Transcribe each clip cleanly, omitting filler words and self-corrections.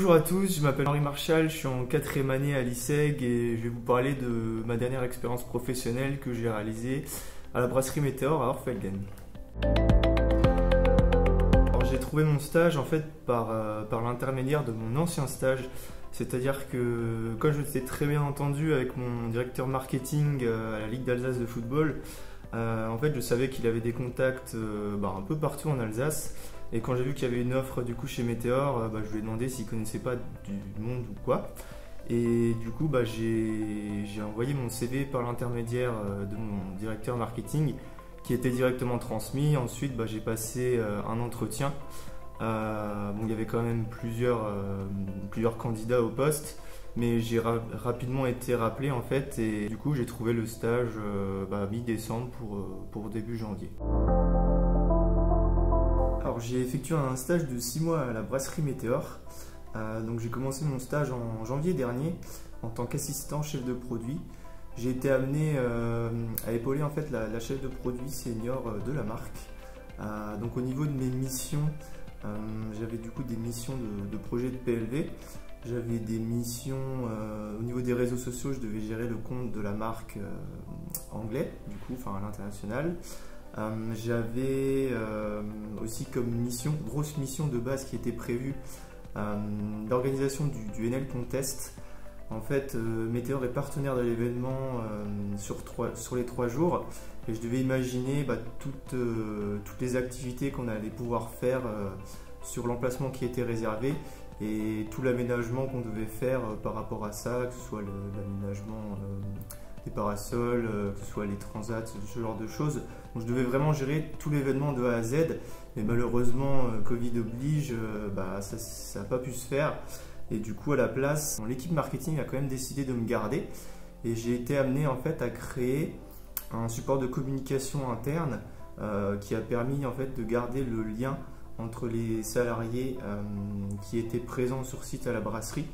Bonjour à tous, je m'appelle Henri Marchal, je suis en 4e année à l'ISEG et je vais vous parler de ma dernière expérience professionnelle que j'ai réalisée à la brasserie Météor à Orfelden. J'ai trouvé mon stage en fait par l'intermédiaire de mon ancien stage, c'est-à-dire que quand je m'étais très bien entendu avec mon directeur marketing à la Ligue d'Alsace de football, en fait je savais qu'il avait des contacts un peu partout en Alsace. Et quand j'ai vu qu'il y avait une offre du coup chez Météor, je lui ai demandé s'il ne connaissait pas du monde ou quoi. Et du coup, j'ai envoyé mon CV par l'intermédiaire de mon directeur marketing qui était directement transmis. Ensuite, j'ai passé un entretien. Il y avait quand même plusieurs candidats au poste, mais j'ai rapidement été rappelé en fait. Et du coup, j'ai trouvé le stage mi-décembre pour début janvier. Alors j'ai effectué un stage de 6 mois à la brasserie Météor. Donc j'ai commencé mon stage en janvier dernier en tant qu'assistant chef de produit. J'ai été amené à épauler en fait la chef de produit senior de la marque. Donc au niveau de mes missions, j'avais du coup des missions de projet de PLV. J'avais des missions au niveau des réseaux sociaux, je devais gérer le compte de la marque anglais, du coup, à l'international. J'avais aussi comme grosse mission de base qui était prévue, l'organisation du NL Contest. En fait, Météor est partenaire de l'événement sur les 3 jours et je devais imaginer toutes les activités qu'on allait pouvoir faire sur l'emplacement qui était réservé et tout l'aménagement qu'on devait faire par rapport à ça, que ce soit l'aménagement des parasols, que ce soit les transats, ce genre de choses. Donc je devais vraiment gérer tout l'événement de A à Z, mais malheureusement, Covid oblige, ça n'a pas pu se faire. Et du coup, à la place, l'équipe marketing a quand même décidé de me garder. Et j'ai été amené en fait à créer un support de communication interne qui a permis en fait de garder le lien entre les salariés qui étaient présents sur site à la brasserie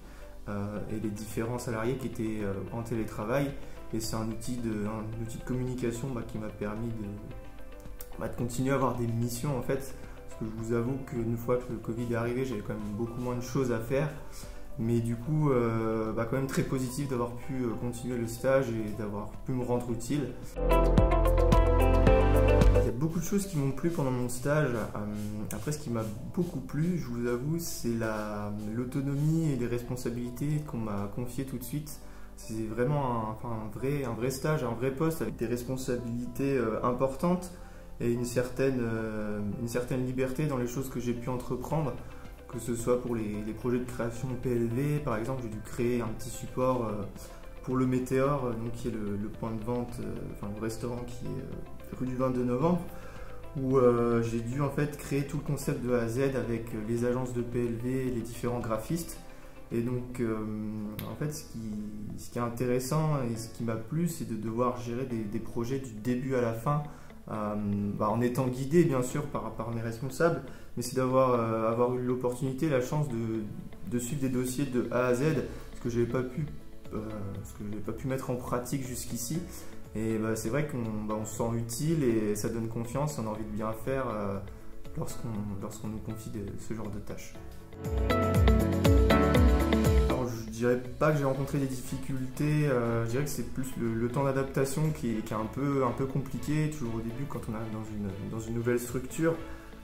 et les différents salariés qui étaient en télétravail. Et c'est un outil de communication qui m'a permis de continuer à avoir des missions en fait. Parce que je vous avoue qu'une fois que le Covid est arrivé, j'avais quand même beaucoup moins de choses à faire. Mais du coup, quand même très positif d'avoir pu continuer le stage et d'avoir pu me rendre utile. Il y a beaucoup de choses qui m'ont plu pendant mon stage. Après, ce qui m'a beaucoup plu, je vous avoue, c'est l'autonomie et les responsabilités qu'on m'a confiées tout de suite. C'est vraiment un vrai stage, un vrai poste avec des responsabilités importantes et une certaine liberté dans les choses que j'ai pu entreprendre, que ce soit pour les projets de création PLV. Par exemple, j'ai dû créer un petit support pour le Météor, qui est le point de vente, le restaurant qui est rue du 22 novembre, où j'ai dû en fait créer tout le concept de A à Z avec les agences de PLV et les différents graphistes. Et donc, en fait, ce qui est intéressant et ce qui m'a plu, c'est de devoir gérer des projets du début à la fin, en étant guidé, bien sûr, par mes responsables, mais c'est avoir eu l'opportunité, la chance de suivre des dossiers de A à Z, ce que je n'avais pas pu mettre en pratique jusqu'ici. Et c'est vrai qu'on se sent utile et ça donne confiance, on a envie de bien faire lorsqu'on nous confie ce genre de tâches. Je dirais pas que j'ai rencontré des difficultés, je dirais que c'est plus le temps d'adaptation qui est un peu compliqué, toujours au début quand on arrive dans une nouvelle structure.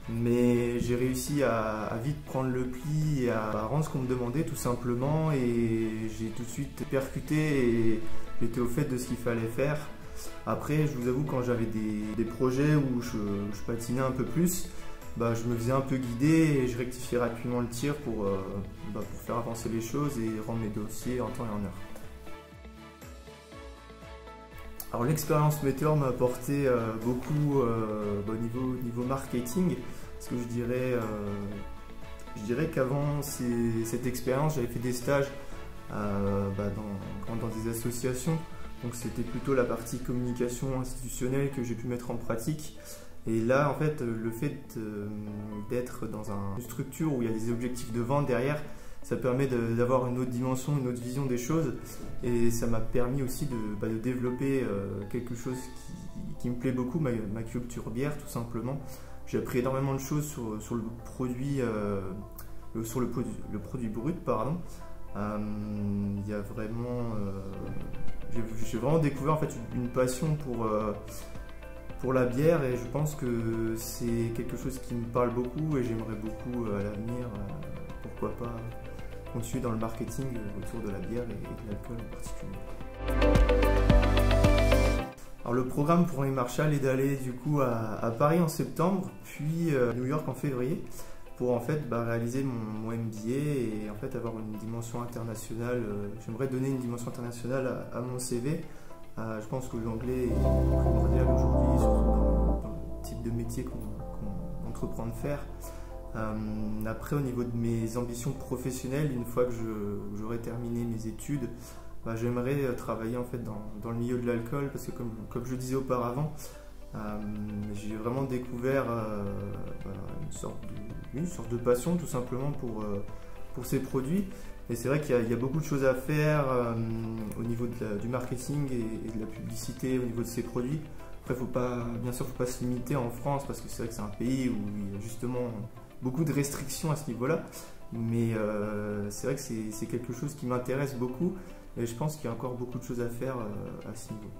Mais j'ai réussi à vite prendre le pli et à rendre ce qu'on me demandait tout simplement. Et j'ai tout de suite percuté et j'étais au fait de ce qu'il fallait faire. Après, je vous avoue, quand j'avais des projets où je patinais un peu plus, je me faisais un peu guider et je rectifiais rapidement le tir pour faire avancer les choses et rendre mes dossiers en temps et en heure. Alors l'expérience Météor m'a apporté beaucoup au niveau marketing, parce que je dirais qu'avant cette expérience, j'avais fait des stages dans des associations, donc c'était plutôt la partie communication institutionnelle que j'ai pu mettre en pratique. Et là, en fait, le fait d'être dans une structure où il y a des objectifs de vente derrière, ça permet d'avoir une autre dimension, une autre vision des choses. Et ça m'a permis aussi de développer quelque chose qui me plaît beaucoup, ma culture bière, tout simplement. J'ai appris énormément de choses sur le produit sur le produit brut, pardon. Il y a vraiment, j'ai vraiment découvert en fait une passion pour la bière, et je pense que c'est quelque chose qui me parle beaucoup, et j'aimerais beaucoup à l'avenir, pourquoi pas, continuer dans le marketing autour de la bière et de l'alcool en particulier. Alors le programme pour Henri Marshall est d'aller du coup à Paris en septembre, puis à New York en février, pour en fait réaliser mon MBA et en fait avoir une dimension internationale. J'aimerais donner une dimension internationale à mon CV. Je pense que l'anglais est primordial aujourd'hui, surtout dans le type de métier qu'on entreprend de faire. Après, au niveau de mes ambitions professionnelles, une fois que j'aurai terminé mes études, j'aimerais travailler en fait dans le milieu de l'alcool, parce que comme je disais auparavant, j'ai vraiment découvert une sorte de passion tout simplement pour ces produits. Et c'est vrai qu'il y a beaucoup de choses à faire au niveau du marketing et de la publicité au niveau de ces produits. Après, bien sûr, il ne faut pas se limiter en France, parce que c'est vrai que c'est un pays où il y a justement beaucoup de restrictions à ce niveau-là. Mais c'est vrai que c'est quelque chose qui m'intéresse beaucoup, et je pense qu'il y a encore beaucoup de choses à faire à ce niveau.